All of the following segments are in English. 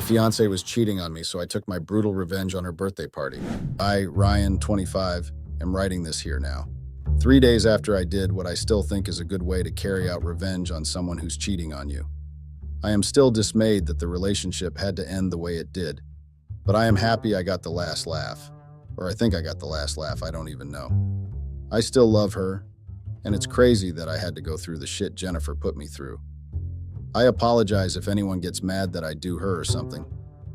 fiancée was cheating on me, so I took my brutal revenge on her birthday party. I, Ryan, 25, am writing this here now. 3 days after I did what I still think is a good way to carry out revenge on someone who's cheating on you. I am still dismayed that the relationship had to end the way it did, but I am happy I got the last laugh. Or I think I got the last laugh, I don't even know. I still love her, and it's crazy that I had to go through the shit Jennifer put me through. I apologize if anyone gets mad that I do her or something.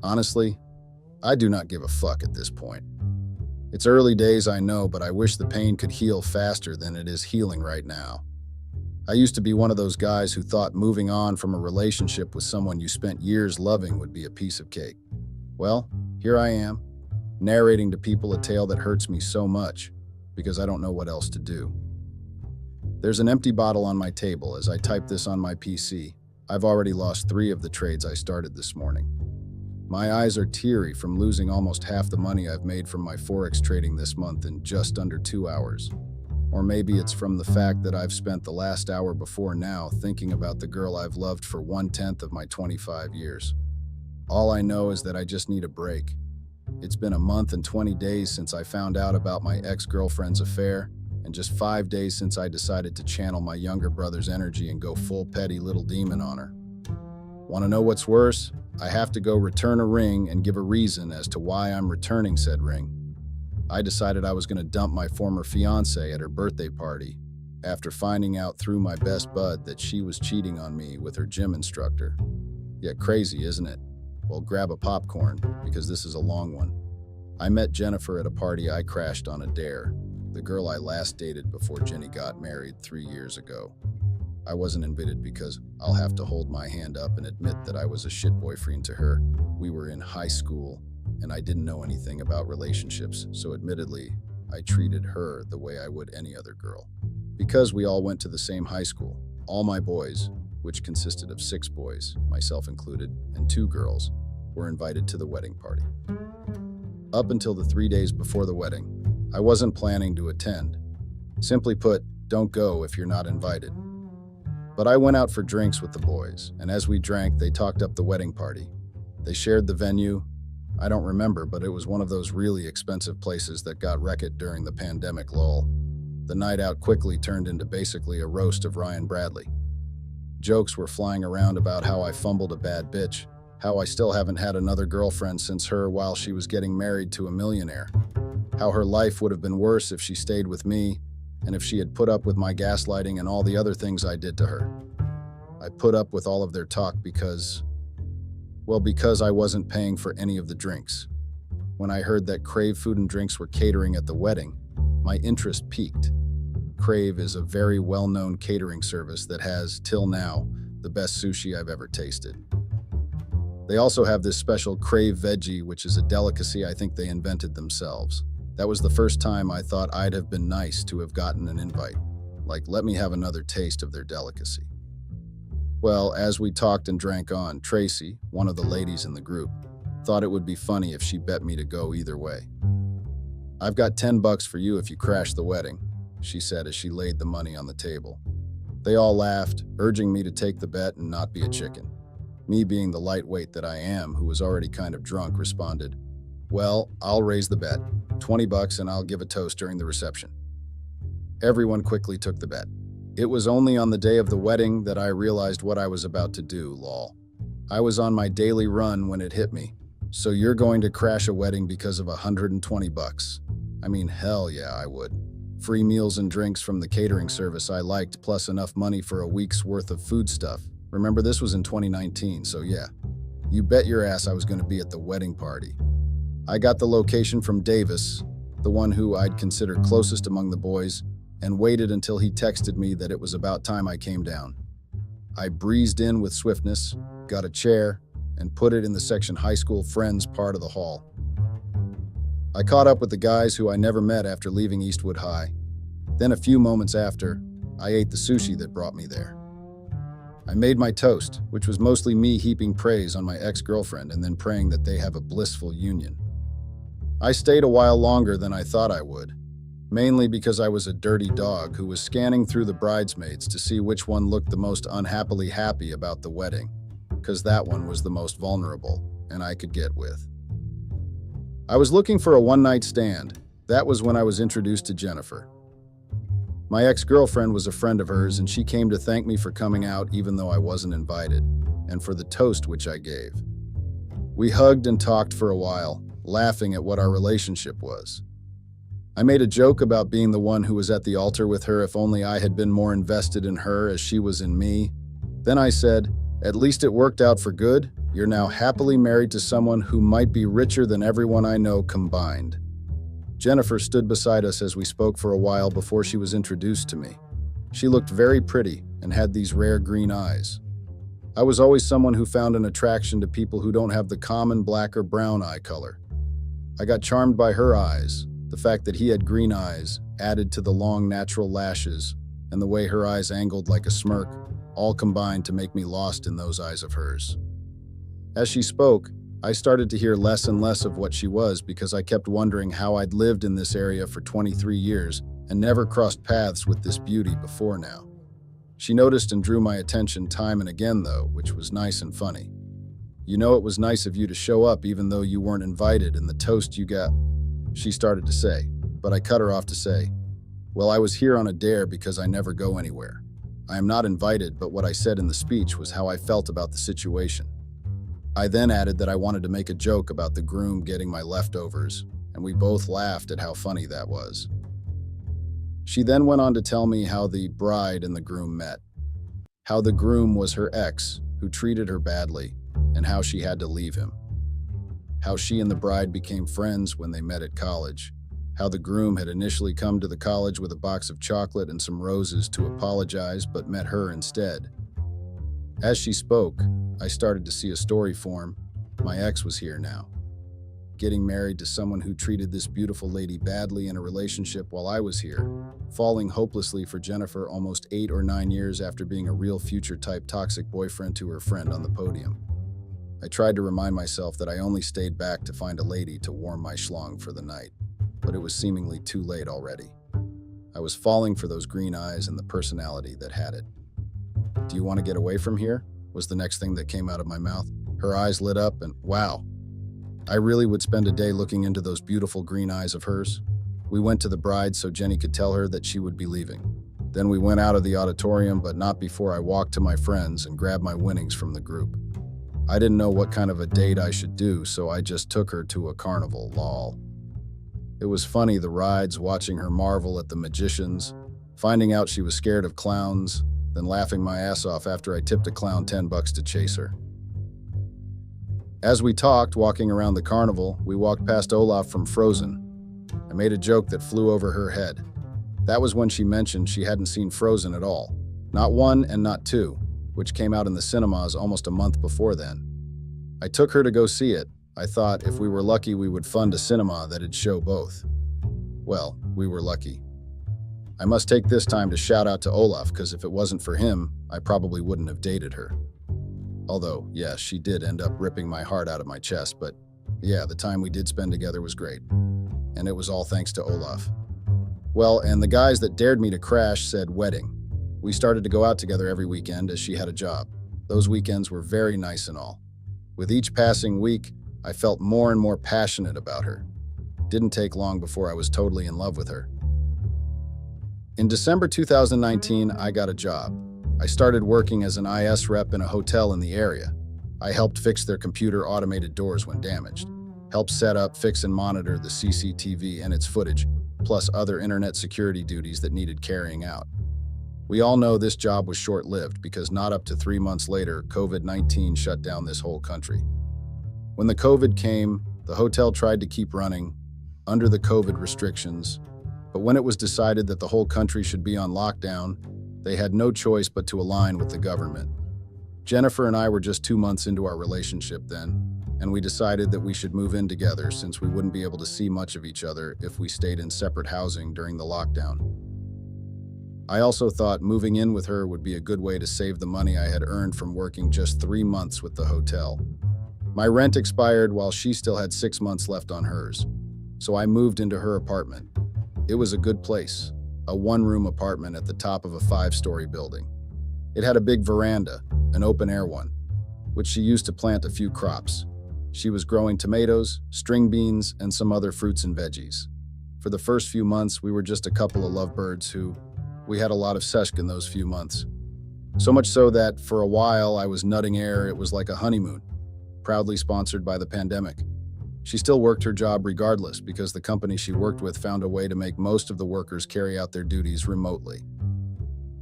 Honestly, I do not give a fuck at this point. It's early days, I know, but I wish the pain could heal faster than it is healing right now. I used to be one of those guys who thought moving on from a relationship with someone you spent years loving would be a piece of cake. Well, here I am, narrating to people a tale that hurts me so much because I don't know what else to do. There's an empty bottle on my table as I type this on my PC. I've already lost 3 of the trades I started this morning. My eyes are teary from losing almost half the money I've made from my Forex trading this month in just under 2 hours. Or maybe it's from the fact that I've spent the last hour before now thinking about the girl I've loved for 1/10 of my 25 years. All I know is that I just need a break. It's been a month and 20 days since I found out about my ex-girlfriend's affair, and just 5 days since I decided to channel my younger brother's energy and go full petty little demon on her. Want to know what's worse? I have to go return a ring and give a reason as to why I'm returning said ring. I decided I was going to dump my former fiancée at her birthday party after finding out through my best bud that she was cheating on me with her gym instructor. Yet crazy, isn't it? Well, grab a popcorn, because this is a long one. I met Jennifer at a party I crashed on a dare, the girl I last dated before Jenny got married 3 years ago. I wasn't invited because I'll have to hold my hand up and admit that I was a shit boyfriend to her. We were in high school, and I didn't know anything about relationships, so admittedly, I treated her the way I would any other girl. Because we all went to the same high school, all my boys, which consisted of 6 boys, myself included, and 2 girls, were invited to the wedding party. Up until the 3 days before the wedding, I wasn't planning to attend. Simply put, don't go if you're not invited. But I went out for drinks with the boys, and as we drank, they talked up the wedding party. They shared the venue. I don't remember, but it was one of those really expensive places that got wrecked during the pandemic lull. The night out quickly turned into basically a roast of Ryan Bradley. Jokes were flying around about how I fumbled a bad bitch, how I still haven't had another girlfriend since her while she was getting married to a millionaire, how her life would have been worse if she stayed with me, and if she had put up with my gaslighting and all the other things I did to her. I put up with all of their talk because I wasn't paying for any of the drinks. When I heard that Crave Food and Drinks were catering at the wedding, my interest piqued. Crave is a very well-known catering service that has, till now, the best sushi I've ever tasted. They also have this special Crave Veggie, which is a delicacy I think they invented themselves. That was the first time I thought I'd have been nice to have gotten an invite. Like, let me have another taste of their delicacy. Well, as we talked and drank on, Tracy, one of the ladies in the group, thought it would be funny if she bet me to go either way. "I've got $10 for you if you crash the wedding," she said as she laid the money on the table. They all laughed, urging me to take the bet and not be a chicken. Me, being the lightweight that I am, who was already kind of drunk, responded, "Well, I'll raise the bet. $20 and I'll give a toast during the reception." Everyone quickly took the bet. It was only on the day of the wedding that I realized what I was about to do, lol. I was on my daily run when it hit me. So you're going to crash a wedding because of $120? I mean, hell yeah, I would. Free meals and drinks from the catering service I liked, plus enough money for a week's worth of food stuff. Remember, this was in 2019, so yeah. You bet your ass I was going to be at the wedding party. I got the location from Davis, the one who I'd consider closest among the boys, and waited until he texted me that it was about time I came down. I breezed in with swiftness, got a chair, and put it in the section high school friends part of the hall. I caught up with the guys who I never met after leaving Eastwood High. Then a few moments after, I ate the sushi that brought me there. I made my toast, which was mostly me heaping praise on my ex-girlfriend and then praying that they have a blissful union. I stayed a while longer than I thought I would, mainly because I was a dirty dog who was scanning through the bridesmaids to see which one looked the most unhappily happy about the wedding, because that one was the most vulnerable, and I could get with. I was looking for a one-night stand. That was when I was introduced to Jennifer. My ex-girlfriend was a friend of hers, and she came to thank me for coming out even though I wasn't invited, and for the toast which I gave. We hugged and talked for a while, laughing at what our relationship was. I made a joke about being the one who was at the altar with her if only I had been more invested in her as she was in me. Then I said, "At least it worked out for good. You're now happily married to someone who might be richer than everyone I know combined." Jennifer stood beside us as we spoke for a while before she was introduced to me. She looked very pretty and had these rare green eyes. I was always someone who found an attraction to people who don't have the common black or brown eye color. I got charmed by her eyes. The fact that he had green eyes, added to the long natural lashes, and the way her eyes angled like a smirk, all combined to make me lost in those eyes of hers. As she spoke, I started to hear less and less of what she was because I kept wondering how I'd lived in this area for 23 years and never crossed paths with this beauty before now. She noticed and drew my attention time and again though, which was nice and funny. "You know, it was nice of you to show up even though you weren't invited, and the toast you got," she started to say, but I cut her off to say, "Well, I was here on a dare because I never go anywhere. I am not invited, but what I said in the speech was how I felt about the situation." I then added that I wanted to make a joke about the groom getting my leftovers, and we both laughed at how funny that was. She then went on to tell me how the bride and the groom met, how the groom was her ex who treated her badly, and how she had to leave him, how she and the bride became friends when they met at college, how the groom had initially come to the college with a box of chocolate and some roses to apologize but met her instead. As she spoke, I started to see a story form. My ex was here now, getting married to someone who treated this beautiful lady badly in a relationship while I was here, falling hopelessly for Jennifer almost 8 or 9 years after being a real future-type toxic boyfriend to her friend on the podium. I tried to remind myself that I only stayed back to find a lady to warm my schlong for the night, but it was seemingly too late already. I was falling for those green eyes and the personality that had it. "Do you want to get away from here?" was the next thing that came out of my mouth. Her eyes lit up and, wow, I really would spend a day looking into those beautiful green eyes of hers. We went to the bride so Jenny could tell her that she would be leaving. Then we went out of the auditorium, but not before I walked to my friends and grabbed my winnings from the group. I didn't know what kind of a date I should do, so I just took her to a carnival, lol. It was funny, the rides, watching her marvel at the magicians, finding out she was scared of clowns, then laughing my ass off after I tipped a clown $10 to chase her. As we talked, walking around the carnival, we walked past Olaf from Frozen. I made a joke that flew over her head. That was when she mentioned she hadn't seen Frozen at all. Not 1 and not 2, which came out in the cinemas almost a month before then. I took her to go see it. I thought if we were lucky we would fund a cinema that'd show both. Well, we were lucky. I must take this time to shout out to Olaf, because if it wasn't for him, I probably wouldn't have dated her. Although, yes, she did end up ripping my heart out of my chest, but yeah, the time we did spend together was great. And it was all thanks to Olaf. Well, and the guys that dared me to crash said wedding. We started to go out together every weekend as she had a job. Those weekends were very nice and all. With each passing week, I felt more and more passionate about her. Didn't take long before I was totally in love with her. In December 2019, I got a job. I started working as an IS rep in a hotel in the area. I helped fix their computer automated doors when damaged, helped set up, fix, and monitor the CCTV and its footage, plus other internet security duties that needed carrying out. We all know this job was short-lived because not up to 3 months later, COVID-19 shut down this whole country. When the COVID came, the hotel tried to keep running under the COVID restrictions, but when it was decided that the whole country should be on lockdown, they had no choice but to align with the government. Jennifer and I were just 2 months into our relationship then, and we decided that we should move in together since we wouldn't be able to see much of each other if we stayed in separate housing during the lockdown. I also thought moving in with her would be a good way to save the money I had earned from working just 3 months with the hotel. My rent expired while she still had 6 months left on hers, so I moved into her apartment. It was a good place, a 1-room apartment at the top of a 5-story building. It had a big veranda, an open-air one, which she used to plant a few crops. She was growing tomatoes, string beans, and some other fruits and veggies. For the first few months, we were just a couple of lovebirds we had a lot of sex in those few months. So much so that, for a while, I was nutting air. It was like a honeymoon, proudly sponsored by the pandemic. She still worked her job regardless because the company she worked with found a way to make most of the workers carry out their duties remotely.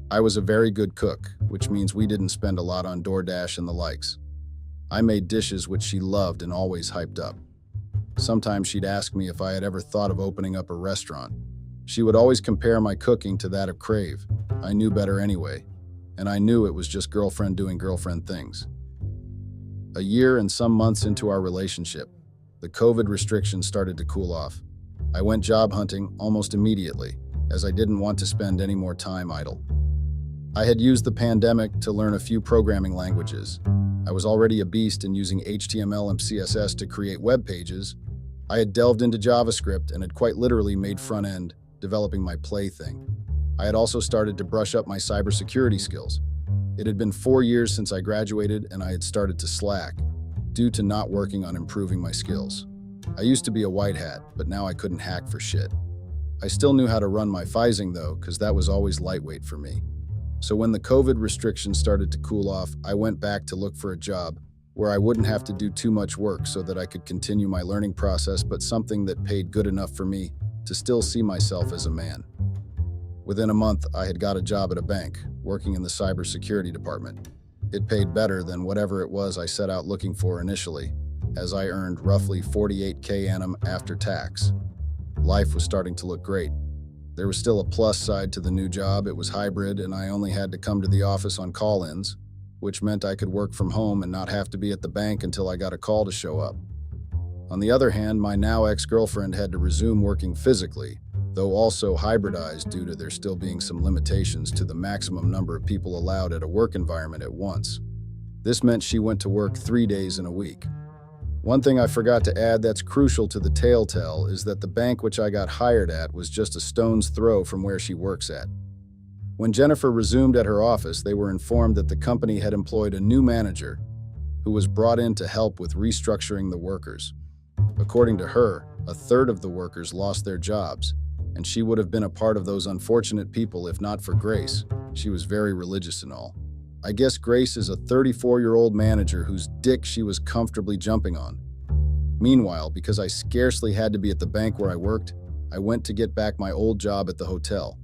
I was a very good cook, which means we didn't spend a lot on DoorDash and the likes. I made dishes which she loved and always hyped up. Sometimes she'd ask me if I had ever thought of opening up a restaurant. She would always compare my cooking to that of Crave. I knew better anyway, and I knew it was just girlfriend doing girlfriend things. A year and some months into our relationship, the COVID restrictions started to cool off. I went job hunting almost immediately, as I didn't want to spend any more time idle. I had used the pandemic to learn a few programming languages. I was already a beast in using HTML and CSS to create web pages. I had delved into JavaScript and had quite literally made front-end, developing my plaything. I had also started to brush up my cybersecurity skills. It had been 4 years since I graduated and I had started to slack, due to not working on improving my skills. I used to be a white hat, but now I couldn't hack for shit. I still knew how to run my physing though, because that was always lightweight for me. So when the COVID restrictions started to cool off, I went back to look for a job where I wouldn't have to do too much work so that I could continue my learning process, but something that paid good enough for me to still see myself as a man. Within a month, I had got a job at a bank, working in the cybersecurity department. It paid better than whatever it was I set out looking for initially, as I earned roughly $48K annum after tax. Life was starting to look great. There was still a plus side to the new job. It was hybrid, and I only had to come to the office on call-ins, which meant I could work from home and not have to be at the bank until I got a call to show up. On the other hand, my now ex-girlfriend had to resume working physically, though also hybridized due to there still being some limitations to the maximum number of people allowed at a work environment at once. This meant she went to work 3 days in a week. One thing I forgot to add that's crucial to the telltale is that the bank which I got hired at was just a stone's throw from where she works at. When Jennifer resumed at her office, they were informed that the company had employed a new manager who was brought in to help with restructuring the workers. According to her, a third of the workers lost their jobs, and she would have been a part of those unfortunate people if not for Grace. She was very religious and all. I guess Grace is a 34-year-old manager whose dick she was comfortably jumping on. Meanwhile, because I scarcely had to be at the bank where I worked, I went to get back my old job at the hotel.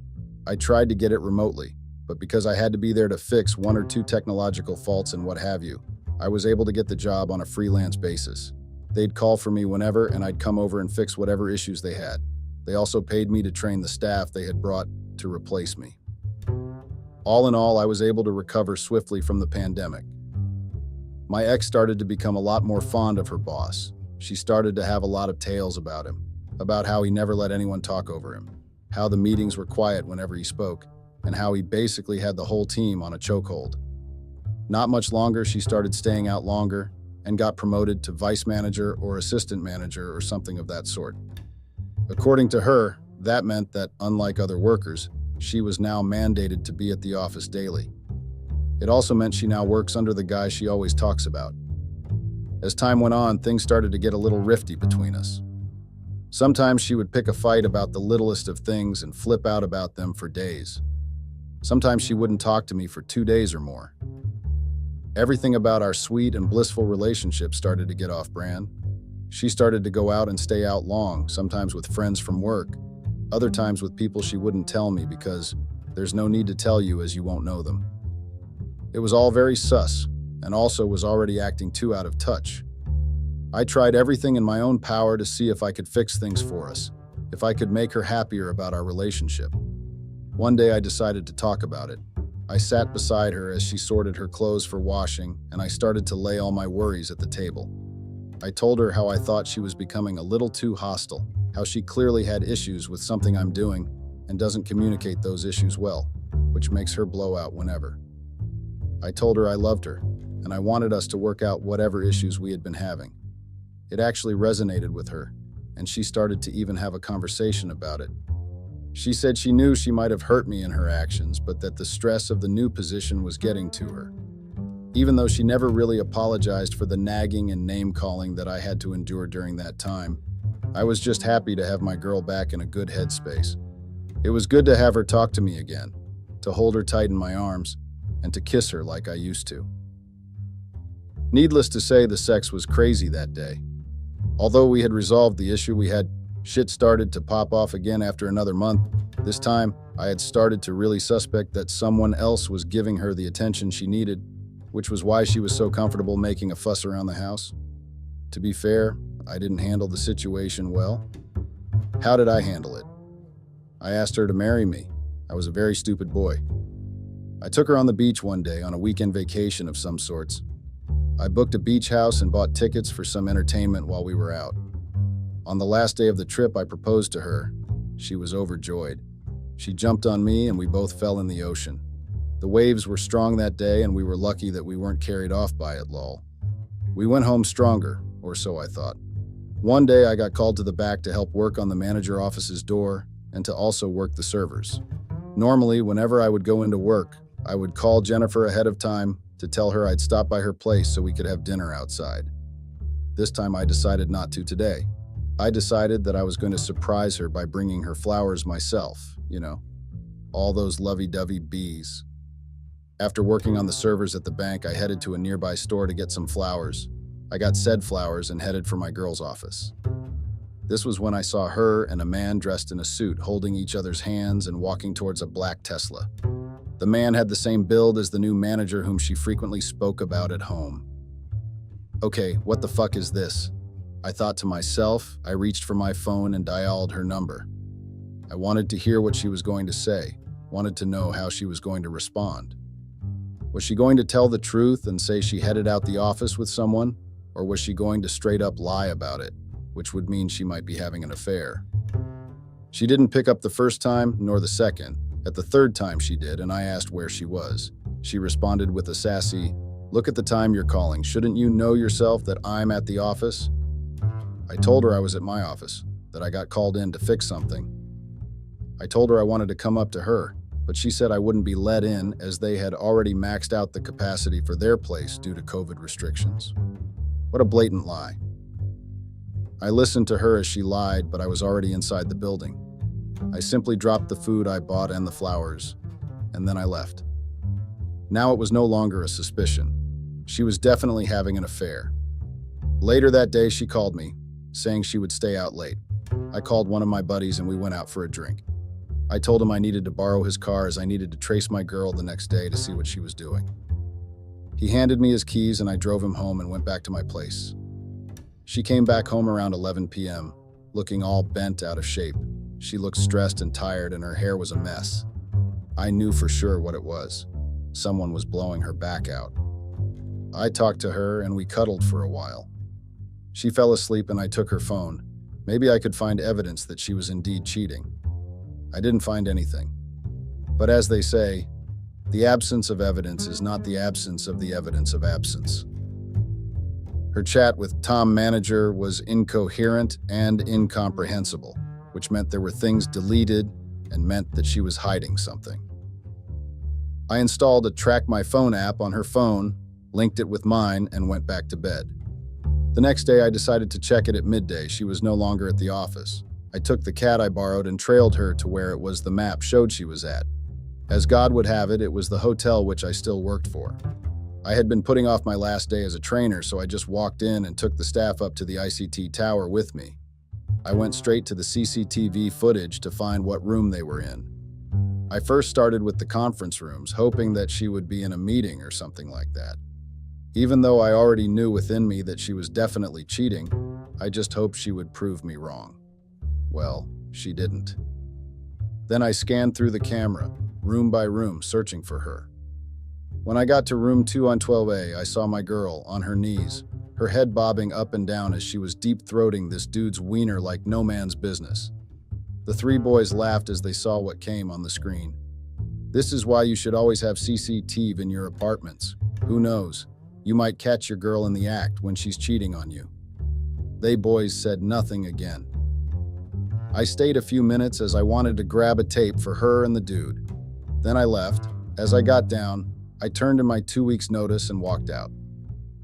I tried to get it remotely, but because I had to be there to fix 1 or 2 technological faults and what have you, I was able to get the job on a freelance basis. They'd call for me whenever, and I'd come over and fix whatever issues they had. They also paid me to train the staff they had brought to replace me. All in all, I was able to recover swiftly from the pandemic. My ex started to become a lot more fond of her boss. She started to have a lot of tales about him, about how he never let anyone talk over him, how the meetings were quiet whenever he spoke, and how he basically had the whole team on a chokehold. Not much longer, she started staying out longer and got promoted to vice manager or assistant manager or something of that sort. According to her, that meant that, unlike other workers, she was now mandated to be at the office daily. It also meant she now works under the guy she always talks about. As time went on, things started to get a little rifty between us. Sometimes she would pick a fight about the littlest of things and flip out about them for days. Sometimes she wouldn't talk to me for 2 days or more. Everything about our sweet and blissful relationship started to get off-brand. She started to go out and stay out long, sometimes with friends from work, other times with people she wouldn't tell me because there's no need to tell you as you won't know them. It was all very sus, and also was already acting too out of touch. I tried everything in my own power to see if I could fix things for us, if I could make her happier about our relationship. One day I decided to talk about it. I sat beside her as she sorted her clothes for washing, and I started to lay all my worries at the table. I told her how I thought she was becoming a little too hostile, how she clearly had issues with something I'm doing and doesn't communicate those issues well, which makes her blow out whenever. I told her I loved her, and I wanted us to work out whatever issues we had been having. It actually resonated with her, and she started to even have a conversation about it. She said she knew she might have hurt me in her actions, but that the stress of the new position was getting to her. even though she never really apologized for the nagging and name-calling that I had to endure during that time. I was just happy to have my girl back in a good headspace. It was good to have her talk to me again, to hold her tight in my arms, and to kiss her like I used to. Needless to say, the sex was crazy that day. Although we had resolved the issue, shit started to pop off again after another month. This time, I had started to really suspect that someone else was giving her the attention she needed, which was why she was so comfortable making a fuss around the house. To be fair, I didn't handle the situation well. How did I handle it? I asked her to marry me. I was a very stupid boy. I took her on the beach one day on a weekend vacation of some sorts. I booked a beach house and bought tickets for some entertainment while we were out. On the last day of the trip, I proposed to her. She was overjoyed. She jumped on me and we both fell in the ocean. The waves were strong that day and we were lucky that we weren't carried off by it, lol. We went home stronger, or so I thought. One day I got called to the back to help work on the manager office's door and to also work the servers. Normally, whenever I would go into work, I would call Jennifer ahead of time to tell her I'd stop by her place so we could have dinner outside. This time I decided not to today. I decided that I was going to surprise her by bringing her flowers myself, all those lovey-dovey bees. After working on the servers at the bank, I headed to a nearby store to get some flowers. I got said flowers and headed for my girl's office. This was when I saw her and a man dressed in a suit holding each other's hands and walking towards a black Tesla. The man had the same build as the new manager whom she frequently spoke about at home. Okay, what the fuck is this? I thought to myself. I reached for my phone and dialed her number. I wanted to hear what she was going to say, wanted to know how she was going to respond. Was she going to tell the truth and say she headed out the office with someone, or was she going to straight up lie about it, which would mean she might be having an affair? She didn't pick up the first time, nor the second. At the third time she did, and I asked where she was. She responded with a sassy, "Look at the time you're calling. Shouldn't you know yourself that I'm at the office?" I told her I was at my office, that I got called in to fix something. I told her I wanted to come up to her, but she said I wouldn't be let in as they had already maxed out the capacity for their place due to COVID restrictions. What a blatant lie. I listened to her as she lied, but I was already inside the building. I simply dropped the food I bought and the flowers, and then I left. Now it was no longer a suspicion. She was definitely having an affair. Later that day, she called me, saying she would stay out late. I called one of my buddies and we went out for a drink. I told him I needed to borrow his car as I needed to trace my girl the next day to see what she was doing. He handed me his keys and I drove him home and went back to my place. She came back home around 11 p.m., looking all bent out of shape. She looked stressed and tired and her hair was a mess. I knew for sure what it was. Someone was blowing her back out. I talked to her and we cuddled for a while. She fell asleep and I took her phone. Maybe I could find evidence that she was indeed cheating. I didn't find anything. But as they say, the absence of evidence is not the absence of the evidence of absence. Her chat with Tom Manager was incoherent and incomprehensible, which meant there were things deleted and meant that she was hiding something. I installed a Track My Phone app on her phone, linked it with mine, and went back to bed. The next day, I decided to check it at midday. She was no longer at the office. I took the cat I borrowed and trailed her to where it was the map showed she was at. As God would have it, it was the hotel which I still worked for. I had been putting off my last day as a trainer, so I just walked in and took the staff up to the ICT tower with me. I went straight to the CCTV footage to find what room they were in. I first started with the conference rooms, hoping that she would be in a meeting or something like that. Even though I already knew within me that she was definitely cheating, I just hoped she would prove me wrong. Well, she didn't. Then I scanned through the camera, room by room, searching for her. When I got to room 212A, I saw my girl on her knees, her head bobbing up and down as she was deep-throating this dude's wiener like no man's business. The three boys laughed as they saw what came on the screen. This is why you should always have CCTV in your apartments. Who knows? You might catch your girl in the act when she's cheating on you. They boys said nothing again. I stayed a few minutes as I wanted to grab a tape for her and the dude. Then I left. As I got down, I turned in my 2 weeks' notice and walked out.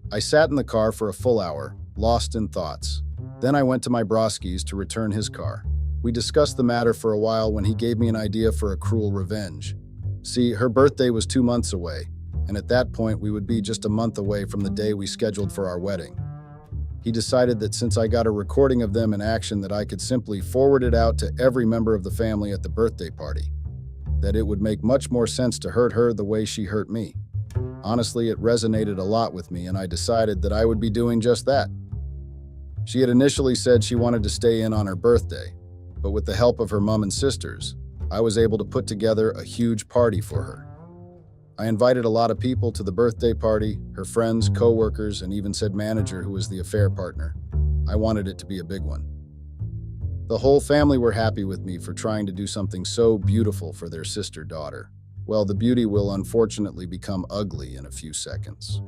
I sat in the car for a full hour, lost in thoughts. Then I went to my broski's to return his car. We discussed the matter for a while when he gave me an idea for a cruel revenge. See, her birthday was 2 months away, and at that point we would be just a month away from the day we scheduled for our wedding. He decided that since I got a recording of them in action that I could simply forward it out to every member of the family at the birthday party. That it would make much more sense to hurt her the way she hurt me. Honestly, it resonated a lot with me, and I decided that I would be doing just that. She had initially said she wanted to stay in on her birthday, but with the help of her mom and sisters, I was able to put together a huge party for her. I invited a lot of people to the birthday party, her friends, co-workers, and even said manager who was the affair partner. I wanted it to be a big one. The whole family were happy with me for trying to do something so beautiful for their sister-daughter. Well, the beauty will unfortunately become ugly in a few seconds.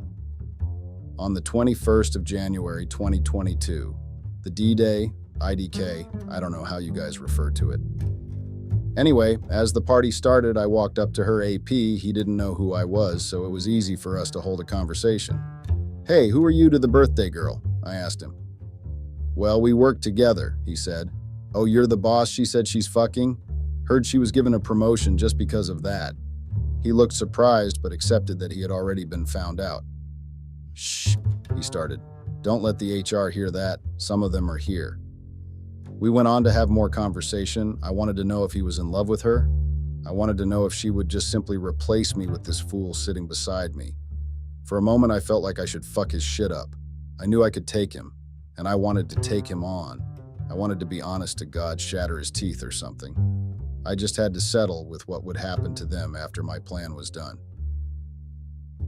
On the 21st of January 2022, the D-Day, IDK, I don't know how you guys refer to it. Anyway, as the party started, I walked up to her AP. He didn't know who I was, so it was easy for us to hold a conversation. "Hey, who are you to the birthday girl?" I asked him. "Well, we work together," he said. "Oh, you're the boss she said she's fucking? Heard she was given a promotion just because of that." He looked surprised, but accepted that he had already been found out. "Shh," he started. "Don't let the HR hear that. Some of them are here." We went on to have more conversation. I wanted to know if he was in love with her. I wanted to know if she would just simply replace me with this fool sitting beside me. For a moment, I felt like I should fuck his shit up. I knew I could take him, and I wanted to take him on. I wanted to be honest to God, shatter his teeth or something. I just had to settle with what would happen to them after my plan was done.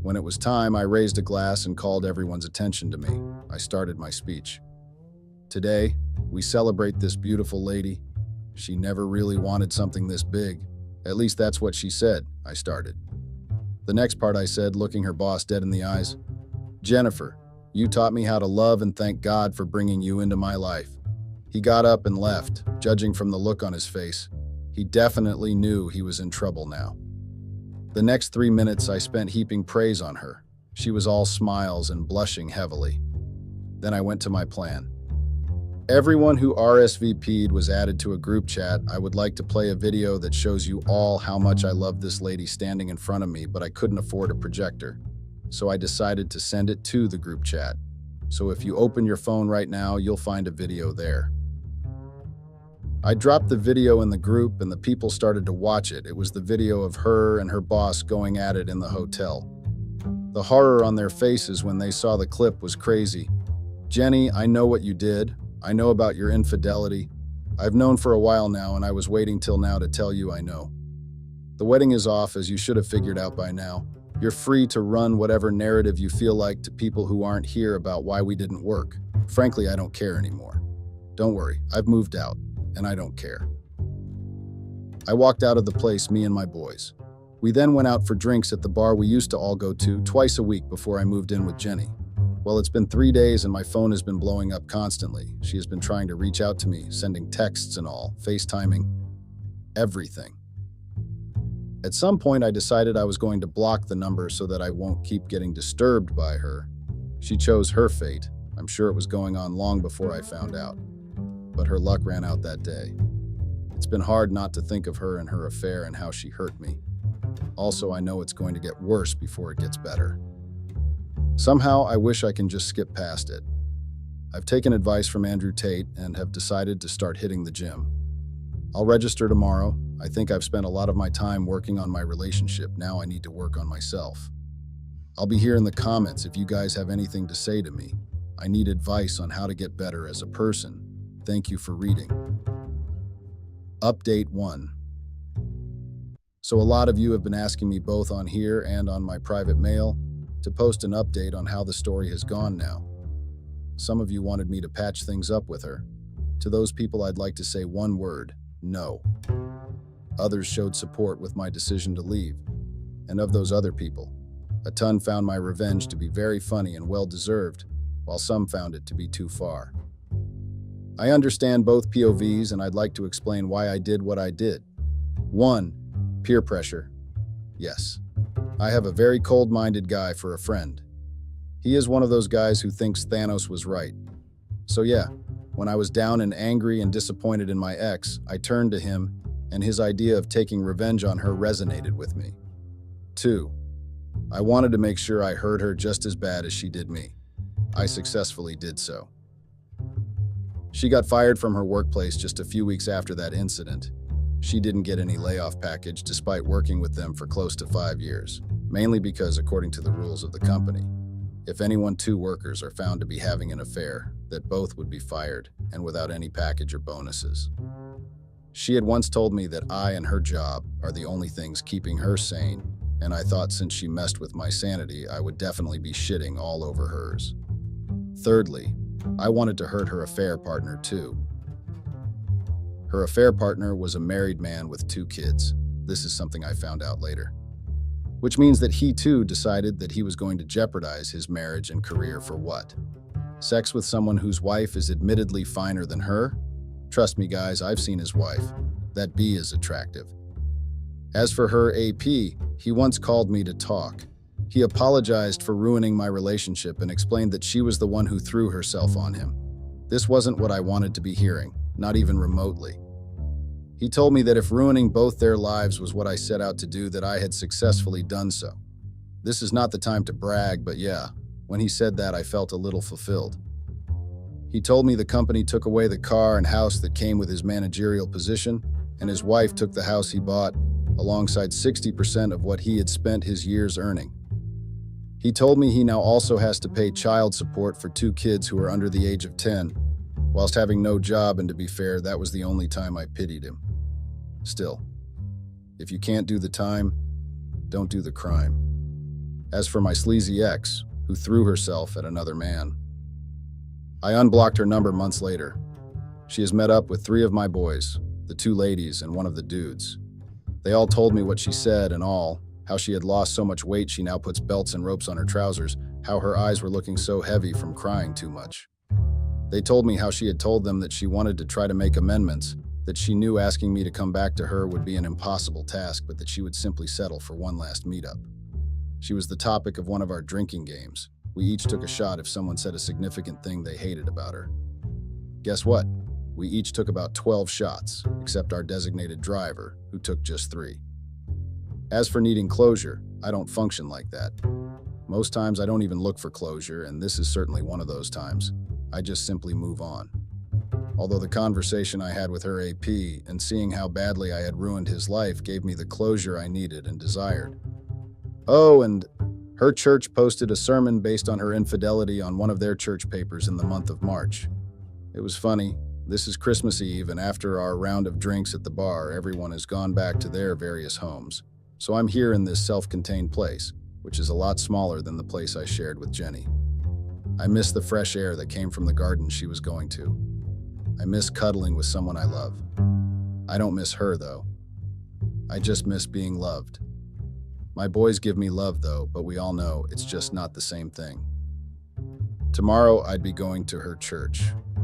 When it was time, I raised a glass and called everyone's attention to me. I started my speech. "Today, we celebrate this beautiful lady. She never really wanted something this big. At least that's what she said," I started. The next part I said, looking her boss dead in the eyes. "Jennifer, you taught me how to love and thank God for bringing you into my life." He got up and left, judging from the look on his face. He definitely knew he was in trouble now. The next 3 minutes I spent heaping praise on her. She was all smiles and blushing heavily. Then I went to my plan. Everyone who RSVP'd was added to a group chat. I would like to play a video that shows you all how much I love this lady standing in front of me, but I couldn't afford a projector. So I decided to send it to the group chat. So if you open your phone right now, you'll find a video there. I dropped the video in the group and the people started to watch it. It was the video of her and her boss going at it in the hotel. The horror on their faces when they saw the clip was crazy. "Jenny, I know what you did. I know about your infidelity. I've known for a while now, and I was waiting till now to tell you I know. The wedding is off, as you should have figured out by now. You're free to run whatever narrative you feel like to people who aren't here about why we didn't work. Frankly, I don't care anymore. Don't worry, I've moved out, and I don't care." I walked out of the place, me and my boys. We then went out for drinks at the bar we used to all go to twice a week before I moved in with Jenny. Well, it's been 3 days and my phone has been blowing up constantly. She has been trying to reach out to me, sending texts and all, FaceTiming, everything. At some point, I decided I was going to block the number so that I won't keep getting disturbed by her. She chose her fate. I'm sure it was going on long before I found out. But her luck ran out that day. It's been hard not to think of her and her affair and how she hurt me. Also, I know it's going to get worse before it gets better. Somehow, I wish I can just skip past it. I've taken advice from Andrew Tate and have decided to start hitting the gym. I'll register tomorrow. I think I've spent a lot of my time working on my relationship. Now I need to work on myself. I'll be here in the comments if you guys have anything to say to me. I need advice on how to get better as a person. Thank you for reading. Update 1. So a lot of you have been asking me both on here and on my private mail to post an update on how the story has gone now. Some of you wanted me to patch things up with her. To those people, I'd like to say one word: no. Others showed support with my decision to leave. And of those other people, a ton found my revenge to be very funny and well-deserved, while some found it to be too far. I understand both POVs, and I'd like to explain why I did what I did. 1. Peer pressure. Yes. I have a very cold-minded guy for a friend. He is one of those guys who thinks Thanos was right. So yeah, when I was down and angry and disappointed in my ex, I turned to him, and his idea of taking revenge on her resonated with me. 2. I wanted to make sure I hurt her just as bad as she did me. I successfully did so. She got fired from her workplace just a few weeks after that incident. She didn't get any layoff package despite working with them for close to 5 years, mainly because, according to the rules of the company, if two workers are found to be having an affair, that both would be fired and without any package or bonuses. She had once told me that I and her job are the only things keeping her sane, and I thought since she messed with my sanity, I would definitely be shitting all over hers. Thirdly, I wanted to hurt her affair partner too. Her affair partner was a married man with 2 kids. This is something I found out later. Which means that he too decided that he was going to jeopardize his marriage and career for what? Sex with someone whose wife is admittedly finer than her? Trust me guys, I've seen his wife. That B is attractive. As for her AP, he once called me to talk. He apologized for ruining my relationship and explained that she was the one who threw herself on him. This wasn't what I wanted to be hearing, not even remotely. He told me that if ruining both their lives was what I set out to do, that I had successfully done so. This is not the time to brag, but yeah, when he said that, I felt a little fulfilled. He told me the company took away the car and house that came with his managerial position, and his wife took the house he bought, alongside 60% of what he had spent his years earning. He told me he now also has to pay child support for 2 kids who are under the age of 10, whilst having no job, and to be fair, that was the only time I pitied him. Still, if you can't do the time, don't do the crime. As for my sleazy ex, who threw herself at another man, I unblocked her number months later. She has met up with 3 of my boys, the 2 ladies and one of the dudes. They all told me what she said and all, how she had lost so much weight she now puts belts and ropes on her trousers, how her eyes were looking so heavy from crying too much. They told me how she had told them that she wanted to try to make amendments, that she knew asking me to come back to her would be an impossible task, but that she would simply settle for one last meetup. She was the topic of one of our drinking games. We each took a shot if someone said a significant thing they hated about her. Guess what? We each took about 12 shots, except our designated driver, who took just 3. As for needing closure, I don't function like that. Most times I don't even look for closure, and this is certainly one of those times. I just simply move on. Although the conversation I had with her AP and seeing how badly I had ruined his life gave me the closure I needed and desired. Oh, and her church posted a sermon based on her infidelity on one of their church papers in the month of March. It was funny. This is Christmas Eve, and after our round of drinks at the bar, everyone has gone back to their various homes. So I'm here in this self-contained place, which is a lot smaller than the place I shared with Jenny. I miss the fresh air that came from the garden she was going to. I miss cuddling with someone I love. I don't miss her, though. I just miss being loved. My boys give me love, though, but we all know it's just not the same thing. Tomorrow, I'd be going to her church.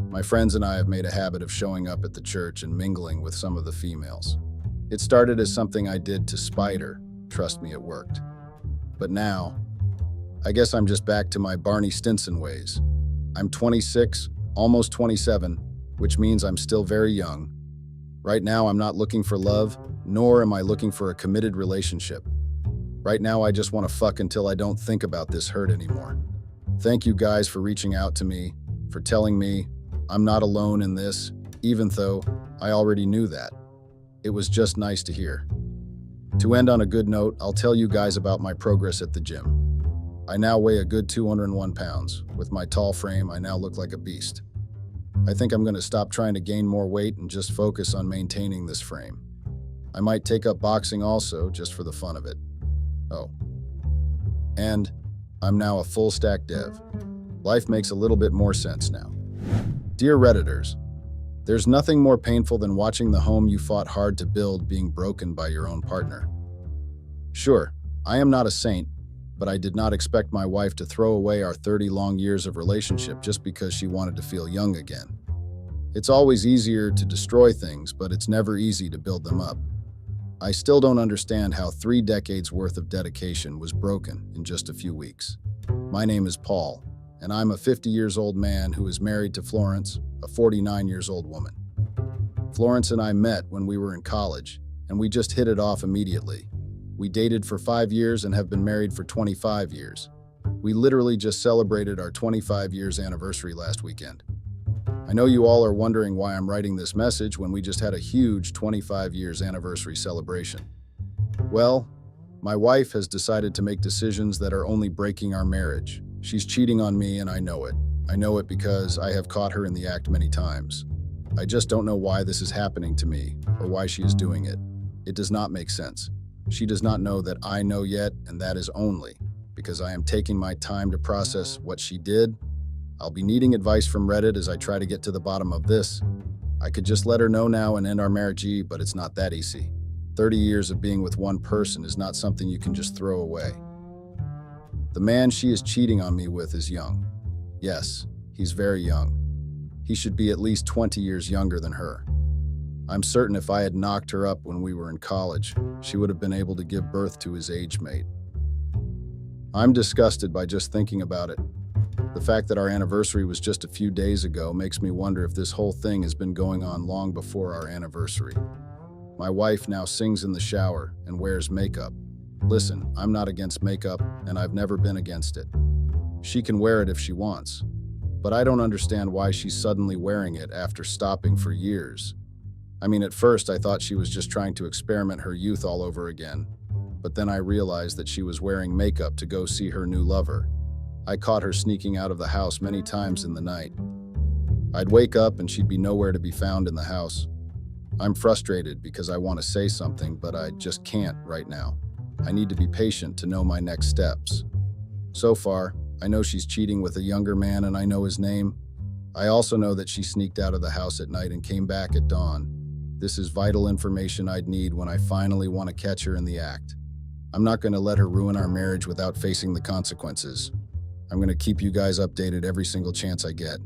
My friends and I have made a habit of showing up at the church and mingling with some of the females. It started as something I did to spite her. Trust me, it worked. But now, I guess I'm just back to my Barney Stinson ways. I'm 26, almost 27, which means I'm still very young. Right now, I'm not looking for love, nor am I looking for a committed relationship. Right now, I just want to fuck until I don't think about this hurt anymore. Thank you guys for reaching out to me, for telling me I'm not alone in this, even though I already knew that. It was just nice to hear. To end on a good note, I'll tell you guys about my progress at the gym. I now weigh a good 201 pounds. With my tall frame, I now look like a beast. I think I'm going to stop trying to gain more weight and just focus on maintaining this frame. I might take up boxing also, just for the fun of it. Oh. And I'm now a full-stack dev. Life makes a little bit more sense now. Dear Redditors, there's nothing more painful than watching the home you fought hard to build being broken by your own partner. Sure, I am not a saint, but I did not expect my wife to throw away our 30 long years of relationship just because she wanted to feel young again. It's always easier to destroy things, but it's never easy to build them up. I still don't understand how 3 decades worth of dedication was broken in just a few weeks. My name is Paul, and I'm a 50 years old man who is married to Florence, a 49 years old woman. Florence and I met when we were in college, and we just hit it off immediately. We dated for 5 years and have been married for 25 years. We literally just celebrated our 25 years anniversary last weekend. I know you all are wondering why I'm writing this message when we just had a huge 25 years anniversary celebration. Well, my wife has decided to make decisions that are only breaking our marriage. She's cheating on me and I know it. I know it because I have caught her in the act many times. I just don't know why this is happening to me or why she is doing it. It does not make sense. She does not know that I know yet, and that is only because I am taking my time to process what she did. I'll be needing advice from Reddit as I try to get to the bottom of this. I could just let her know now and end our marriage, but it's not that easy. 30 years of being with one person is not something you can just throw away. The man she is cheating on me with is young. Yes, he's very young. He should be at least 20 years younger than her. I'm certain if I had knocked her up when we were in college, she would have been able to give birth to his age mate. I'm disgusted by just thinking about it. The fact that our anniversary was just a few days ago makes me wonder if this whole thing has been going on long before our anniversary. My wife now sings in the shower and wears makeup. Listen, I'm not against makeup, and I've never been against it. She can wear it if she wants, but I don't understand why she's suddenly wearing it after stopping for years. I mean, at first I thought she was just trying to experiment her youth all over again, but then I realized that she was wearing makeup to go see her new lover. I caught her sneaking out of the house many times in the night. I'd wake up and she'd be nowhere to be found in the house. I'm frustrated because I want to say something, but I just can't right now. I need to be patient to know my next steps. So far, I know she's cheating with a younger man and I know his name. I also know that she sneaked out of the house at night and came back at dawn. This is vital information I'd need when I finally want to catch her in the act. I'm not going to let her ruin our marriage without facing the consequences. I'm going to keep you guys updated every single chance I get.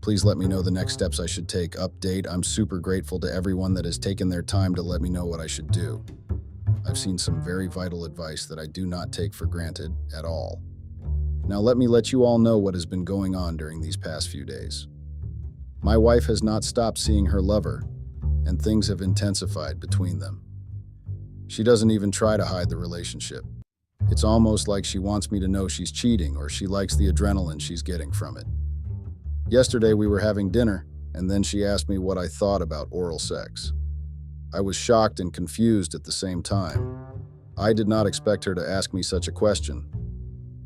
Please let me know the next steps I should take. Update, I'm super grateful to everyone that has taken their time to let me know what I should do. I've seen some very vital advice that I do not take for granted at all. Now let me let you all know what has been going on during these past few days. My wife has not stopped seeing her lover, and things have intensified between them. She doesn't even try to hide the relationship. It's almost like she wants me to know she's cheating or she likes the adrenaline she's getting from it. Yesterday we were having dinner, and then she asked me what I thought about oral sex. I was shocked and confused at the same time. I did not expect her to ask me such a question.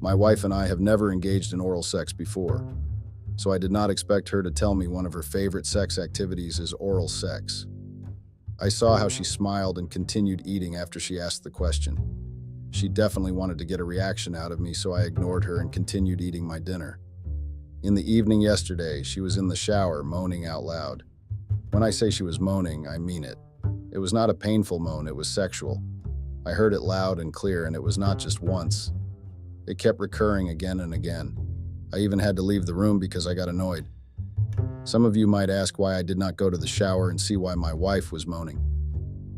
My wife and I have never engaged in oral sex before, so I did not expect her to tell me one of her favorite sex activities is oral sex. I saw how she smiled and continued eating after she asked the question. She definitely wanted to get a reaction out of me, so I ignored her and continued eating my dinner. In the evening yesterday, she was in the shower moaning out loud. When I say she was moaning, I mean it. It was not a painful moan, it was sexual. I heard it loud and clear, and it was not just once. It kept recurring again and again. I even had to leave the room because I got annoyed. Some of you might ask why I did not go to the shower and see why my wife was moaning.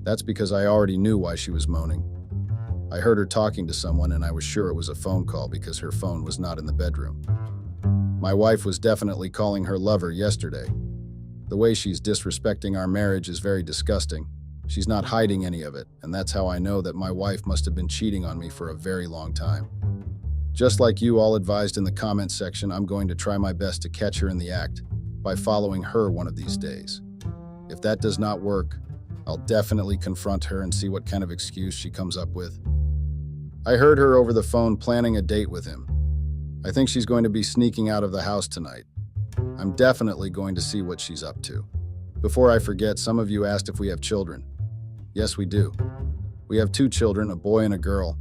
That's because I already knew why she was moaning. I heard her talking to someone and I was sure it was a phone call because her phone was not in the bedroom. My wife was definitely calling her lover yesterday. The way she's disrespecting our marriage is very disgusting. She's not hiding any of it, and that's how I know that my wife must have been cheating on me for a very long time. Just like you all advised in the comments section, I'm going to try my best to catch her in the act by following her one of these days. If that does not work, I'll definitely confront her and see what kind of excuse she comes up with. I heard her over the phone planning a date with him. I think she's going to be sneaking out of the house tonight. I'm definitely going to see what she's up to. Before I forget, some of you asked if we have children. Yes, we do. We have 2 children, a boy and a girl.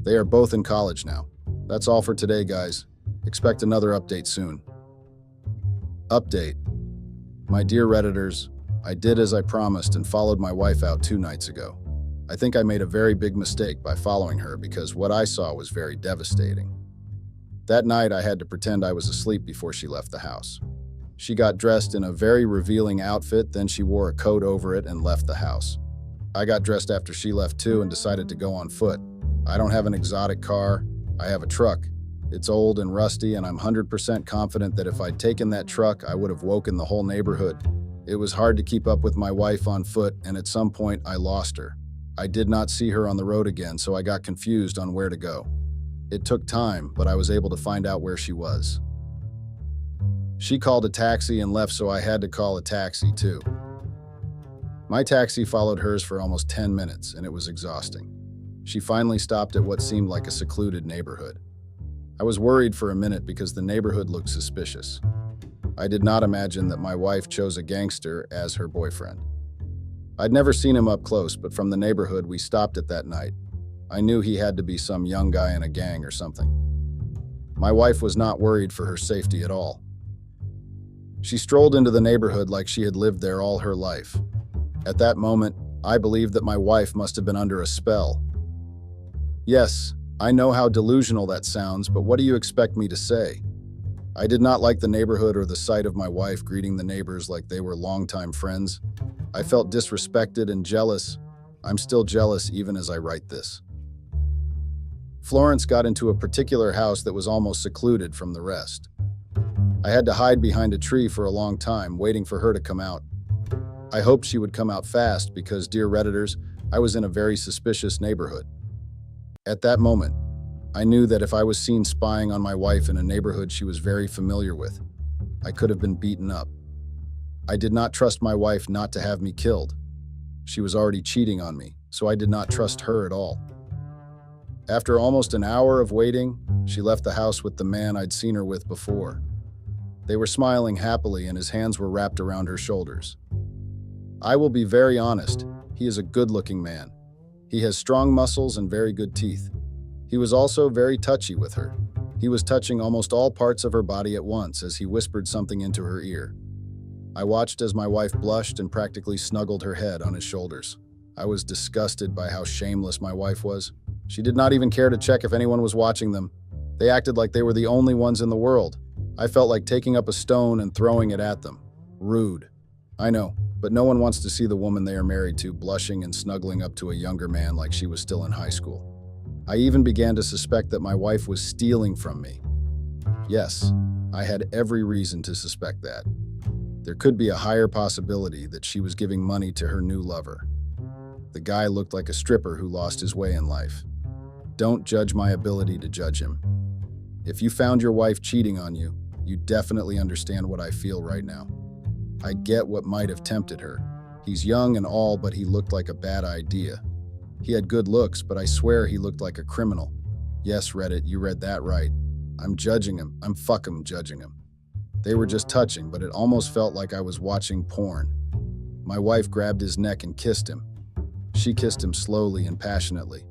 They are both in college now. That's all for today, guys. Expect another update soon. Update. My dear Redditors, I did as I promised and followed my wife out 2 nights ago. I think I made a very big mistake by following her because what I saw was very devastating. That night I had to pretend I was asleep before she left the house. She got dressed in a very revealing outfit, then she wore a coat over it and left the house. I got dressed after she left too and decided to go on foot. I don't have an exotic car. I have a truck. It's old and rusty, and I'm 100% confident that if I'd taken that truck, I would have woken the whole neighborhood. It was hard to keep up with my wife on foot, and at some point, I lost her. I did not see her on the road again, so I got confused on where to go. It took time, but I was able to find out where she was. She called a taxi and left, so I had to call a taxi too. My taxi followed hers for almost 10 minutes, and it was exhausting. She finally stopped at what seemed like a secluded neighborhood. I was worried for a minute because the neighborhood looked suspicious. I did not imagine that my wife chose a gangster as her boyfriend. I'd never seen him up close, but from the neighborhood we stopped at that night, I knew he had to be some young guy in a gang or something. My wife was not worried for her safety at all. She strolled into the neighborhood like she had lived there all her life. At that moment, I believed that my wife must have been under a spell. Yes, I know how delusional that sounds, but what do you expect me to say? I did not like the neighborhood or the sight of my wife greeting the neighbors like they were longtime friends. I felt disrespected and jealous. I'm still jealous even as I write this. Florence got into a particular house that was almost secluded from the rest. I had to hide behind a tree for a long time, waiting for her to come out. I hoped she would come out fast because, dear Redditors, I was in a very suspicious neighborhood. At that moment, I knew that if I was seen spying on my wife in a neighborhood she was very familiar with, I could have been beaten up. I did not trust my wife not to have me killed. She was already cheating on me, so I did not trust her at all. After almost an hour of waiting, she left the house with the man I'd seen her with before. They were smiling happily and his hands were wrapped around her shoulders. I will be very honest, he is a good-looking man. He has strong muscles and very good teeth. He was also very touchy with her. He was touching almost all parts of her body at once as he whispered something into her ear. I watched as my wife blushed and practically snuggled her head on his shoulders. I was disgusted by how shameless my wife was. She did not even care to check if anyone was watching them. They acted like they were the only ones in the world. I felt like taking up a stone and throwing it at them. Rude. I know, but no one wants to see the woman they are married to blushing and snuggling up to a younger man like she was still in high school. I even began to suspect that my wife was stealing from me. Yes, I had every reason to suspect that. There could be a higher possibility that she was giving money to her new lover. The guy looked like a stripper who lost his way in life. Don't judge my ability to judge him. If you found your wife cheating on you, you definitely understand what I feel right now. I get what might have tempted her. He's young and all, but he looked like a bad idea. He had good looks, but I swear he looked like a criminal. Yes, Reddit, you read that right. I'm judging him. I'm fucking judging him. They were just touching, but it almost felt like I was watching porn. My wife grabbed his neck and kissed him. She kissed him slowly and passionately.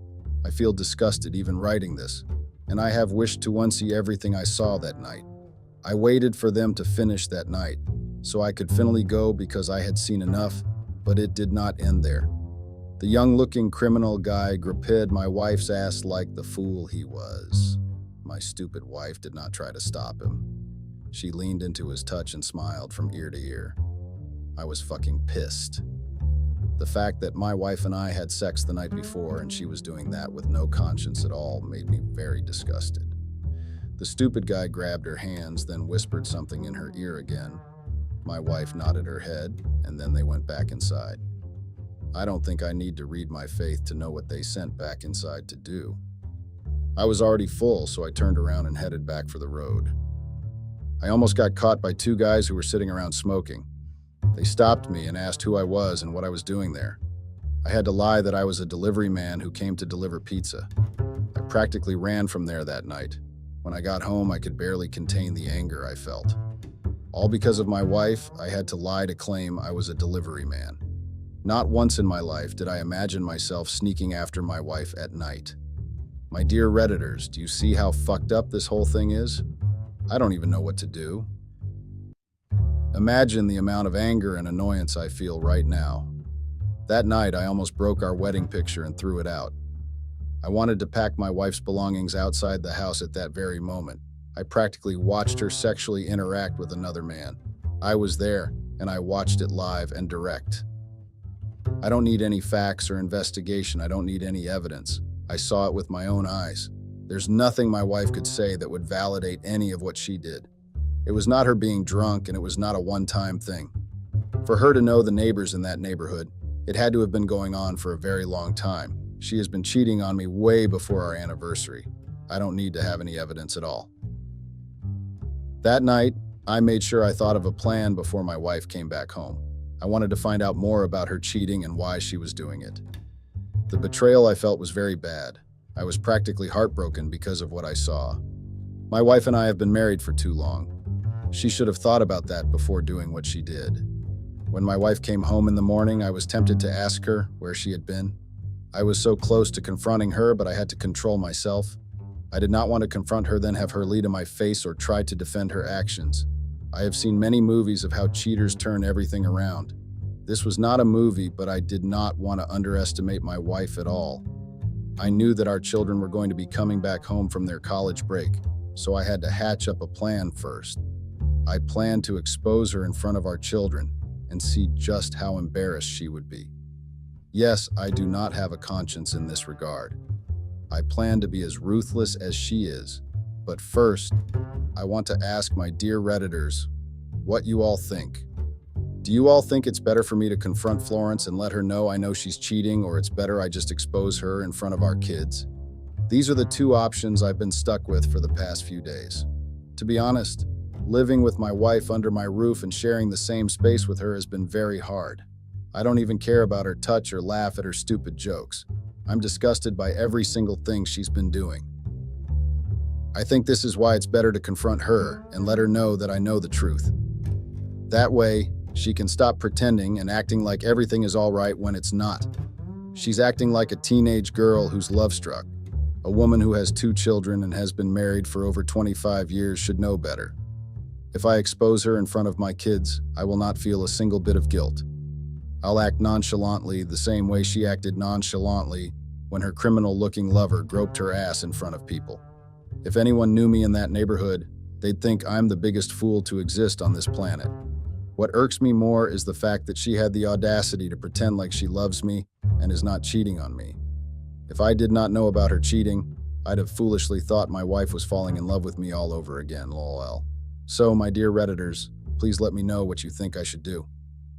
I feel disgusted even writing this, and I have wished to unsee everything I saw that night. I waited for them to finish that night, so I could finally go because I had seen enough, but it did not end there. The young-looking criminal guy gripped my wife's ass like the fool he was. My stupid wife did not try to stop him. She leaned into his touch and smiled from ear to ear. I was fucking pissed. The fact that my wife and I had sex the night before and she was doing that with no conscience at all made me very disgusted. The stupid guy grabbed her hands, then whispered something in her ear again. My wife nodded her head, and then they went back inside. I don't think I need to read my faith to know what they sent back inside to do. I was already full, so I turned around and headed back for the road. I almost got caught by two guys who were sitting around smoking. They stopped me and asked who I was and what I was doing there. I had to lie that I was a delivery man who came to deliver pizza. I practically ran from there that night. When I got home, I could barely contain the anger I felt. All because of my wife, I had to lie to claim I was a delivery man. Not once in my life did I imagine myself sneaking after my wife at night. My dear Redditors, do you see how fucked up this whole thing is? I don't even know what to do. Imagine the amount of anger and annoyance I feel right now. That night, I almost broke our wedding picture and threw it out. I wanted to pack my wife's belongings outside the house at that very moment. I practically watched her sexually interact with another man. I was there, and I watched it live and direct. I don't need any facts or investigation. I don't need any evidence. I saw it with my own eyes. There's nothing my wife could say that would validate any of what she did. It was not her being drunk, and it was not a one-time thing. For her to know the neighbors in that neighborhood, it had to have been going on for a very long time. She has been cheating on me way before our anniversary. I don't need to have any evidence at all. That night, I made sure I thought of a plan before my wife came back home. I wanted to find out more about her cheating and why she was doing it. The betrayal I felt was very bad. I was practically heartbroken because of what I saw. My wife and I have been married for too long. She should have thought about that before doing what she did. When my wife came home in the morning, I was tempted to ask her where she had been. I was so close to confronting her, but I had to control myself. I did not want to confront her, then have her lead in my face or try to defend her actions. I have seen many movies of how cheaters turn everything around. This was not a movie, but I did not want to underestimate my wife at all. I knew that our children were going to be coming back home from their college break, so I had to hatch up a plan first. I planned to expose her in front of our children and see just how embarrassed she would be. Yes, I do not have a conscience in this regard. I plan to be as ruthless as she is, but first, I want to ask my dear Redditors what you all think. Do you all think it's better for me to confront Florence and let her know I know she's cheating, or it's better I just expose her in front of our kids? These are the two options I've been stuck with for the past few days. To be honest, living with my wife under my roof and sharing the same space with her has been very hard. I don't even care about her touch or laugh at her stupid jokes. I'm disgusted by every single thing she's been doing. I think this is why it's better to confront her and let her know that I know the truth. That way, she can stop pretending and acting like everything is all right when it's not. She's acting like a teenage girl who's love-struck. A woman who has 2 children and has been married for over 25 years should know better. If I expose her in front of my kids, I will not feel a single bit of guilt. I'll act nonchalantly the same way she acted nonchalantly when her criminal-looking lover groped her ass in front of people. If anyone knew me in that neighborhood, they'd think I'm the biggest fool to exist on this planet. What irks me more is the fact that she had the audacity to pretend like she loves me and is not cheating on me. If I did not know about her cheating, I'd have foolishly thought my wife was falling in love with me all over again, lol. So, my dear Redditors, please let me know what you think I should do.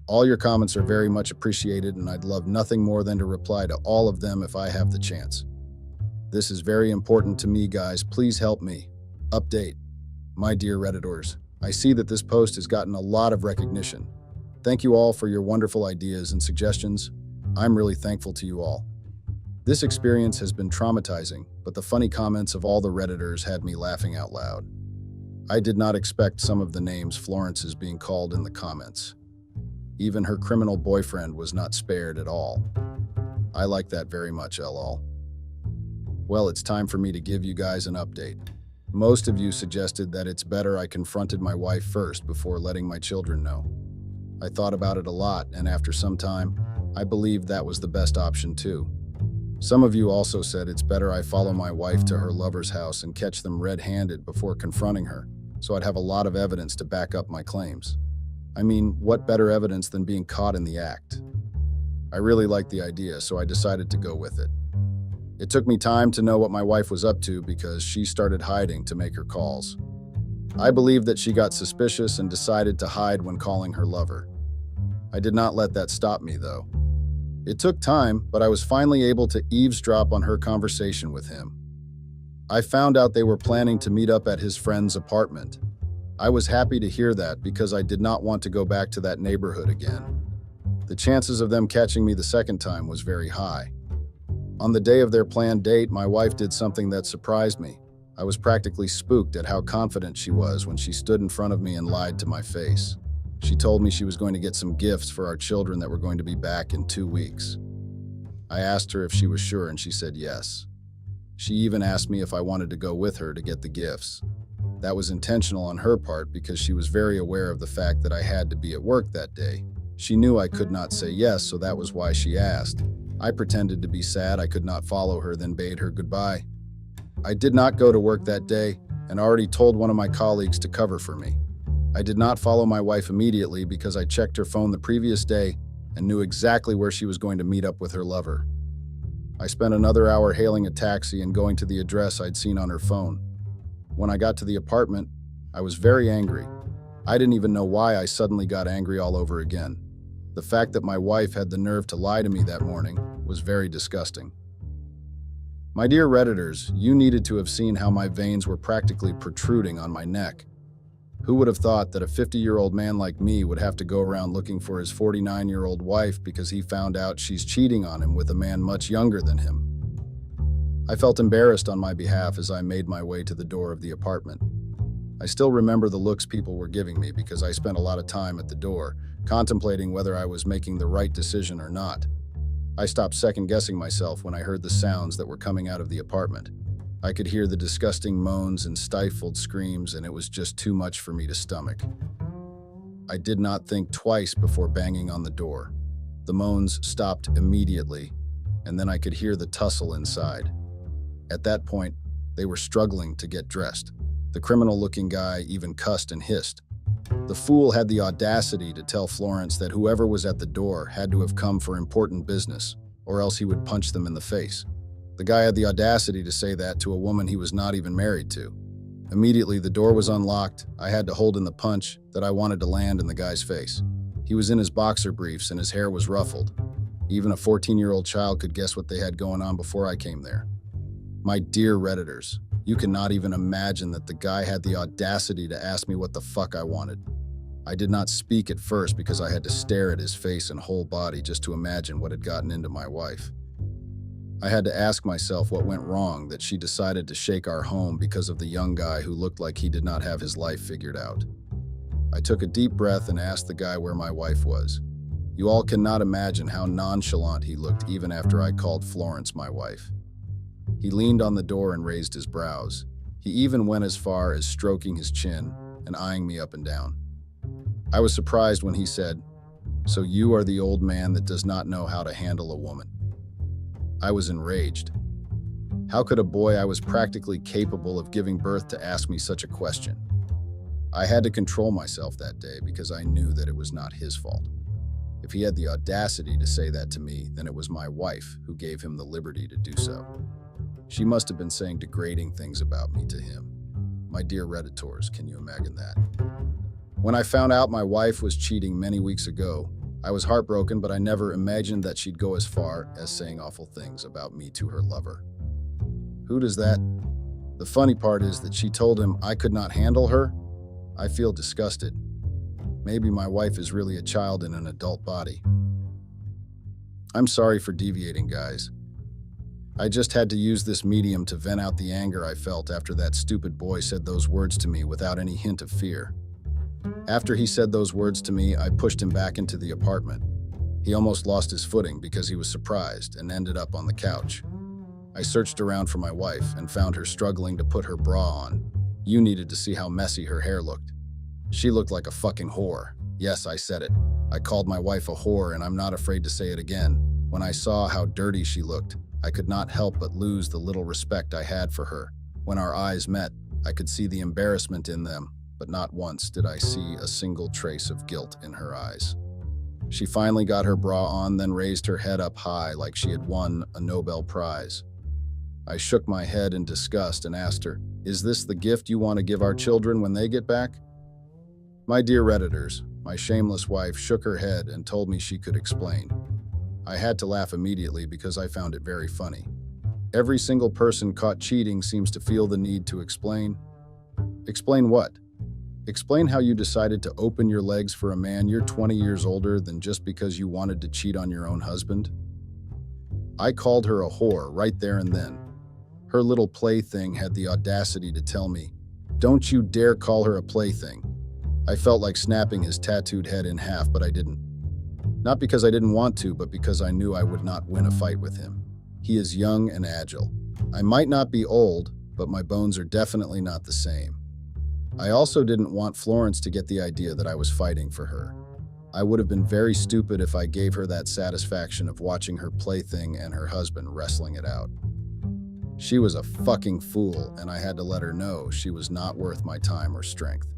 All your comments are very much appreciated, and I'd love nothing more than to reply to all of them if I have the chance. This is very important to me, guys. Please help me. Update. My dear Redditors, I see that this post has gotten a lot of recognition. Thank you all for your wonderful ideas and suggestions. I'm really thankful to you all. This experience has been traumatizing, but the funny comments of all the Redditors had me laughing out loud. I did not expect some of the names Florence is being called in the comments. Even her criminal boyfriend was not spared at all. I like that very much, lol. Well, it's time for me to give you guys an update. Most of you suggested that it's better I confronted my wife first before letting my children know. I thought about it a lot, and after some time, I believed that was the best option too. Some of you also said it's better I follow my wife to her lover's house and catch them red-handed before confronting her, so I'd have a lot of evidence to back up my claims. I mean, what better evidence than being caught in the act? I really liked the idea, so I decided to go with it. It took me time to know what my wife was up to because she started hiding to make her calls. I believe that she got suspicious and decided to hide when calling her lover. I did not let that stop me, though. It took time, but I was finally able to eavesdrop on her conversation with him. I found out they were planning to meet up at his friend's apartment. I was happy to hear that because I did not want to go back to that neighborhood again. The chances of them catching me the second time was very high. On the day of their planned date, my wife did something that surprised me. I was practically spooked at how confident she was when she stood in front of me and lied to my face. She told me she was going to get some gifts for our children that were going to be back in 2 weeks. I asked her if she was sure, and she said yes. She even asked me if I wanted to go with her to get the gifts. That was intentional on her part because she was very aware of the fact that I had to be at work that day. She knew I could not say yes, so that was why she asked. I pretended to be sad I could not follow her, then bade her goodbye. I did not go to work that day and already told one of my colleagues to cover for me. I did not follow my wife immediately because I checked her phone the previous day and knew exactly where she was going to meet up with her lover. I spent another hour hailing a taxi and going to the address I'd seen on her phone. When I got to the apartment, I was very angry. I didn't even know why I suddenly got angry all over again. The fact that my wife had the nerve to lie to me that morning was very disgusting. My dear Redditors, you needed to have seen how my veins were practically protruding on my neck. Who would have thought that a 50-year-old man like me would have to go around looking for his 49-year-old wife because he found out she's cheating on him with a man much younger than him? I felt embarrassed on my behalf as I made my way to the door of the apartment. I still remember the looks people were giving me because I spent a lot of time at the door, contemplating whether I was making the right decision or not. I stopped second-guessing myself when I heard the sounds that were coming out of the apartment. I could hear the disgusting moans and stifled screams, and it was just too much for me to stomach. I did not think twice before banging on the door. The moans stopped immediately, and then I could hear the tussle inside. At that point, they were struggling to get dressed. The criminal-looking guy even cussed and hissed. The fool had the audacity to tell Florence that whoever was at the door had to have come for important business, or else he would punch them in the face. The guy had the audacity to say that to a woman he was not even married to. Immediately, the door was unlocked. I had to hold in the punch that I wanted to land in the guy's face. He was in his boxer briefs and his hair was ruffled. Even a 14-year-old child could guess what they had going on before I came there. My dear Redditors, you cannot even imagine that the guy had the audacity to ask me what the fuck I wanted. I did not speak at first because I had to stare at his face and whole body just to imagine what had gotten into my wife. I had to ask myself what went wrong that she decided to shake our home because of the young guy who looked like he did not have his life figured out. I took a deep breath and asked the guy where my wife was. You all cannot imagine how nonchalant he looked even after I called Florence my wife. He leaned on the door and raised his brows. He even went as far as stroking his chin and eyeing me up and down. I was surprised when he said, "So you are the old man that does not know how to handle a woman." I was enraged. How could a boy I was practically capable of giving birth to ask me such a question? I had to control myself that day because I knew that it was not his fault. If he had the audacity to say that to me, then it was my wife who gave him the liberty to do so. She must have been saying degrading things about me to him. My dear Redditors, can you imagine that? When I found out my wife was cheating many weeks ago, I was heartbroken, but I never imagined that she'd go as far as saying awful things about me to her lover. Who does that? The funny part is that she told him I could not handle her. I feel disgusted. Maybe my wife is really a child in an adult body. I'm sorry for deviating, guys. I just had to use this medium to vent out the anger I felt after that stupid boy said those words to me without any hint of fear. After he said those words to me, I pushed him back into the apartment. He almost lost his footing because he was surprised and ended up on the couch. I searched around for my wife and found her struggling to put her bra on. You needed to see how messy her hair looked. She looked like a fucking whore. Yes, I said it. I called my wife a whore, and I'm not afraid to say it again. When I saw how dirty she looked, I could not help but lose the little respect I had for her. When our eyes met, I could see the embarrassment in them, but not once did I see a single trace of guilt in her eyes. She finally got her bra on, then raised her head up high like she had won a Nobel Prize. I shook my head in disgust and asked her, "Is this the gift you want to give our children when they get back?" My dear Redditors, my shameless wife shook her head and told me she could explain. I had to laugh immediately because I found it very funny. Every single person caught cheating seems to feel the need to explain. Explain what? Explain how you decided to open your legs for a man you're 20 years older than just because you wanted to cheat on your own husband? I called her a whore right there and then. Her little plaything had the audacity to tell me, "Don't you dare call her a plaything." I felt like snapping his tattooed head in half, but I didn't. Not because I didn't want to, but because I knew I would not win a fight with him. He is young and agile. I might not be old, but my bones are definitely not the same. I also didn't want Florence to get the idea that I was fighting for her. I would have been very stupid if I gave her that satisfaction of watching her plaything and her husband wrestling it out. She was a fucking fool, and I had to let her know she was not worth my time or strength.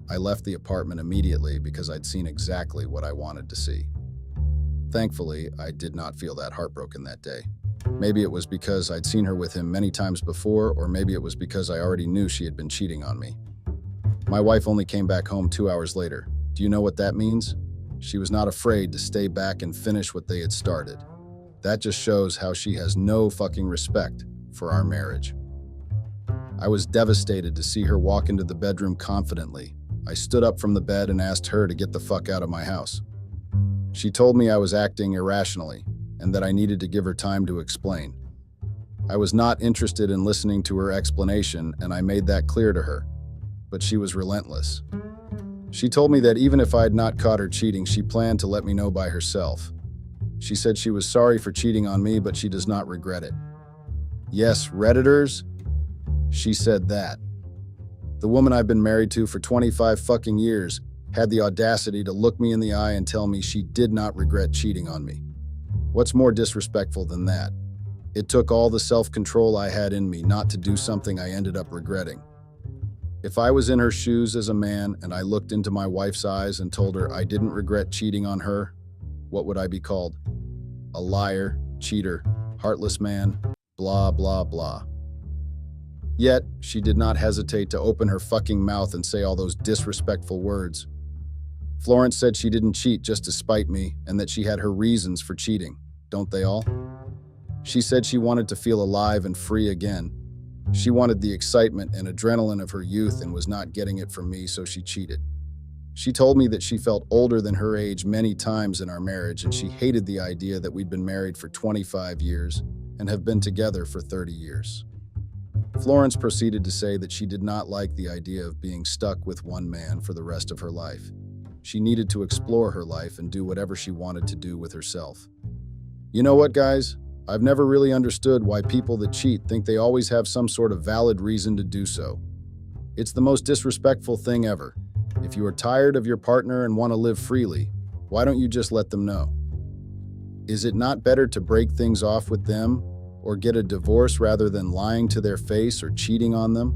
I left the apartment immediately because I'd seen exactly what I wanted to see. Thankfully, I did not feel that heartbroken that day. Maybe it was because I'd seen her with him many times before, or maybe it was because I already knew she had been cheating on me. My wife only came back home 2 hours later. Do you know what that means? She was not afraid to stay back and finish what they had started. That just shows how she has no fucking respect for our marriage. I was devastated to see her walk into the bedroom confidently. I stood up from the bed and asked her to get the fuck out of my house. She told me I was acting irrationally and that I needed to give her time to explain. I was not interested in listening to her explanation, and I made that clear to her, but she was relentless. She told me that even if I had not caught her cheating, she planned to let me know by herself. She said she was sorry for cheating on me, but she does not regret it. Yes, Redditors, she said that. The woman I've been married to for 25 fucking years had the audacity to look me in the eye and tell me she did not regret cheating on me. What's more disrespectful than that? It took all the self-control I had in me not to do something I ended up regretting. If I was in her shoes as a man and I looked into my wife's eyes and told her I didn't regret cheating on her, what would I be called? A liar, cheater, heartless man, blah, blah, blah. Yet, she did not hesitate to open her fucking mouth and say all those disrespectful words. Florence said she didn't cheat just to spite me and that she had her reasons for cheating. Don't they all? She said she wanted to feel alive and free again. She wanted the excitement and adrenaline of her youth and was not getting it from me, so she cheated. She told me that she felt older than her age many times in our marriage, and she hated the idea that we'd been married for 25 years and have been together for 30 years. Florence proceeded to say that she did not like the idea of being stuck with one man for the rest of her life. She needed to explore her life and do whatever she wanted to do with herself. You know what, guys? I've never really understood why people that cheat think they always have some sort of valid reason to do so. It's the most disrespectful thing ever. If you are tired of your partner and want to live freely, why don't you just let them know? Is it not better to break things off with them or get a divorce rather than lying to their face or cheating on them?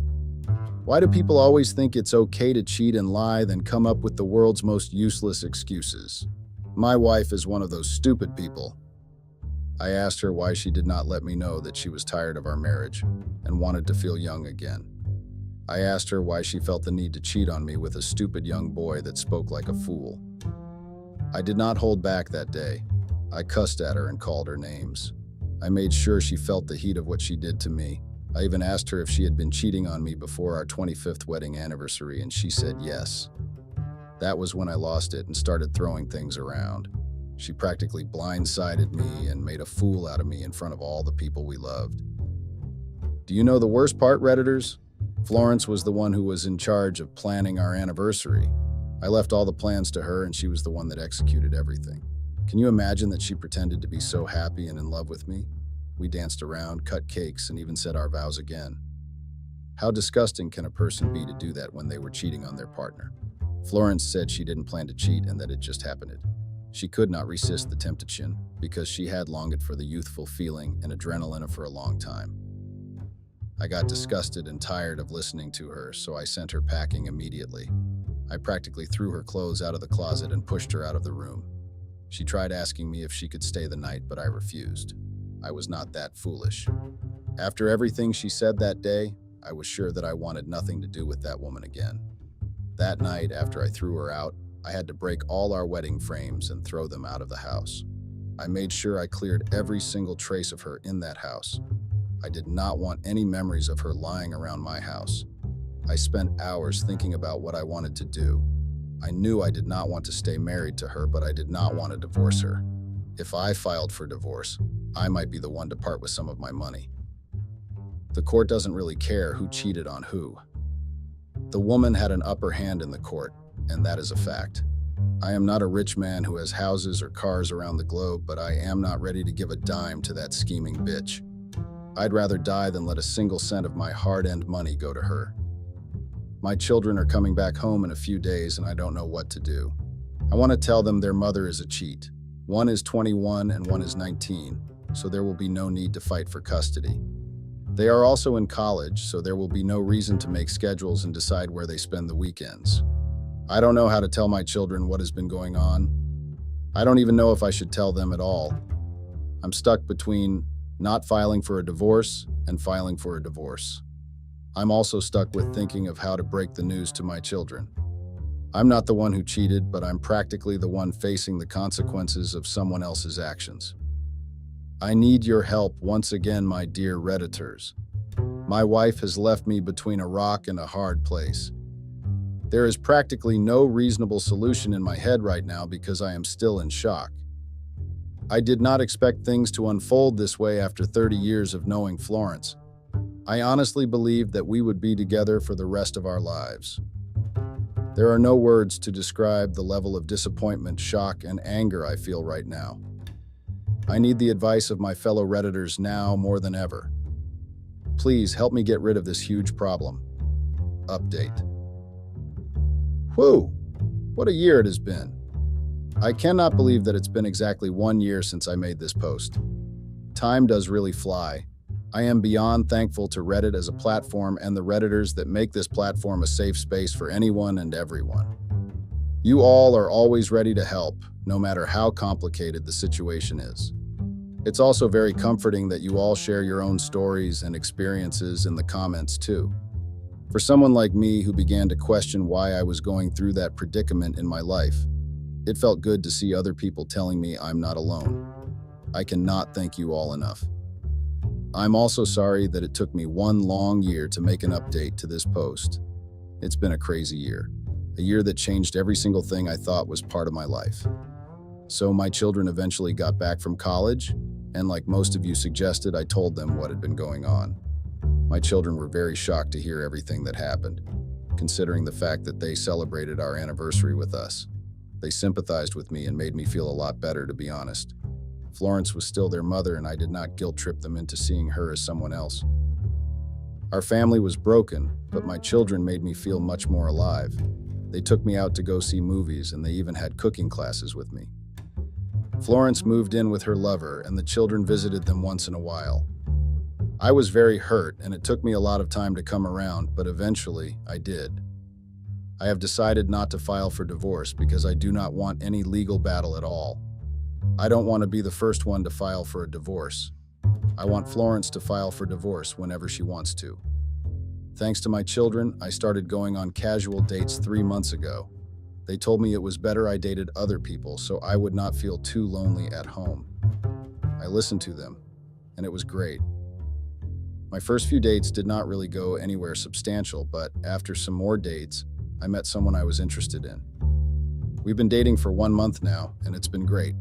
Why do people always think it's okay to cheat and lie, then come up with the world's most useless excuses? My wife is one of those stupid people. I asked her why she did not let me know that she was tired of our marriage and wanted to feel young again. I asked her why she felt the need to cheat on me with a stupid young boy that spoke like a fool. I did not hold back that day. I cussed at her and called her names. I made sure she felt the heat of what she did to me. I even asked her if she had been cheating on me before our 25th wedding anniversary, and she said yes. That was when I lost it and started throwing things around. She practically blindsided me and made a fool out of me in front of all the people we loved. Do you know the worst part, Redditors? Florence was the one who was in charge of planning our anniversary. I left all the plans to her, and she was the one that executed everything. Can you imagine that she pretended to be so happy and in love with me? We danced around, cut cakes, and even said our vows again. How disgusting can a person be to do that when they were cheating on their partner? Florence said she didn't plan to cheat and that it just happened. She could not resist the temptation because she had longed for the youthful feeling and adrenaline for a long time. I got disgusted and tired of listening to her, so I sent her packing immediately. I practically threw her clothes out of the closet and pushed her out of the room. She tried asking me if she could stay the night, but I refused. I was not that foolish. After everything she said that day, I was sure that I wanted nothing to do with that woman again. That night, after I threw her out, I had to break all our wedding frames and throw them out of the house. I made sure I cleared every single trace of her in that house. I did not want any memories of her lying around my house. I spent hours thinking about what I wanted to do. I knew I did not want to stay married to her, but I did not want to divorce her. If I filed for divorce, I might be the one to part with some of my money. The court doesn't really care who cheated on who. The woman had an upper hand in the court, and that is a fact. I am not a rich man who has houses or cars around the globe, but I am not ready to give a dime to that scheming bitch. I'd rather die than let a single cent of my hard-earned money go to her. My children are coming back home in a few days, and I don't know what to do. I want to tell them their mother is a cheat. One is 21 and one is 19, so there will be no need to fight for custody. They are also in college, so there will be no reason to make schedules and decide where they spend the weekends. I don't know how to tell my children what has been going on. I don't even know if I should tell them at all. I'm stuck between not filing for a divorce and filing for a divorce. I'm also stuck with thinking of how to break the news to my children. I'm not the one who cheated, but I'm practically the one facing the consequences of someone else's actions. I need your help once again, my dear Redditors. My wife has left me between a rock and a hard place. There is practically no reasonable solution in my head right now because I am still in shock. I did not expect things to unfold this way after 30 years of knowing Florence. I honestly believed that we would be together for the rest of our lives. There are no words to describe the level of disappointment, shock, and anger I feel right now. I need the advice of my fellow Redditors now more than ever. Please help me get rid of this huge problem. Update. Whew! What a year it has been. I cannot believe that it's been exactly 1 year since I made this post. Time does really fly. I am beyond thankful to Reddit as a platform and the Redditors that make this platform a safe space for anyone and everyone. You all are always ready to help, no matter how complicated the situation is. It's also very comforting that you all share your own stories and experiences in the comments too. For someone like me who began to question why I was going through that predicament in my life, it felt good to see other people telling me I'm not alone. I cannot thank you all enough. I'm also sorry that it took me 1 long year to make an update to this post. It's been a crazy year, a year that changed every single thing I thought was part of my life. So my children eventually got back from college, and like most of you suggested, I told them what had been going on. My children were very shocked to hear everything that happened, considering the fact that they celebrated our anniversary with us. They sympathized with me and made me feel a lot better, to be honest. Florence was still their mother, and I did not guilt-trip them into seeing her as someone else. Our family was broken, but my children made me feel much more alive. They took me out to go see movies, and they even had cooking classes with me. Florence moved in with her lover, and the children visited them once in a while. I was very hurt, and it took me a lot of time to come around, but eventually I did. I have decided not to file for divorce because I do not want any legal battle at all. I don't want to be the first one to file for a divorce. I want Florence to file for divorce whenever she wants to. Thanks to my children, I started going on casual dates 3 months ago. They told me it was better I dated other people so I would not feel too lonely at home. I listened to them, and it was great. My first few dates did not really go anywhere substantial, but after some more dates, I met someone I was interested in. We've been dating for 1 month now, and it's been great.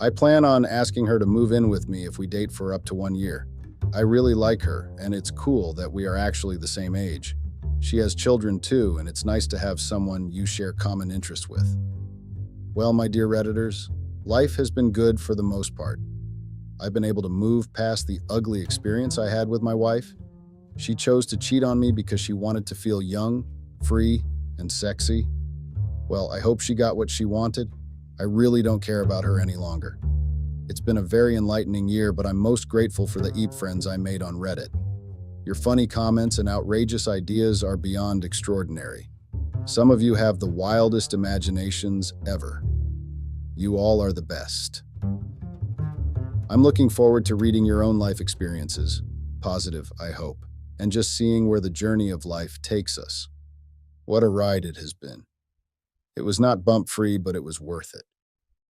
I plan on asking her to move in with me if we date for up to 1 year. I really like her, and it's cool that we are actually the same age. She has children too, and it's nice to have someone you share common interests with. Well, my dear Redditors, life has been good for the most part. I've been able to move past the ugly experience I had with my wife. She chose to cheat on me because she wanted to feel young, free, and sexy. Well, I hope she got what she wanted. I really don't care about her any longer. It's been a very enlightening year, but I'm most grateful for the EAP friends I made on Reddit. Your funny comments and outrageous ideas are beyond extraordinary. Some of you have the wildest imaginations ever. You all are the best. I'm looking forward to reading your own life experiences, positive, I hope, and just seeing where the journey of life takes us. What a ride it has been. It was not bump-free, but it was worth it.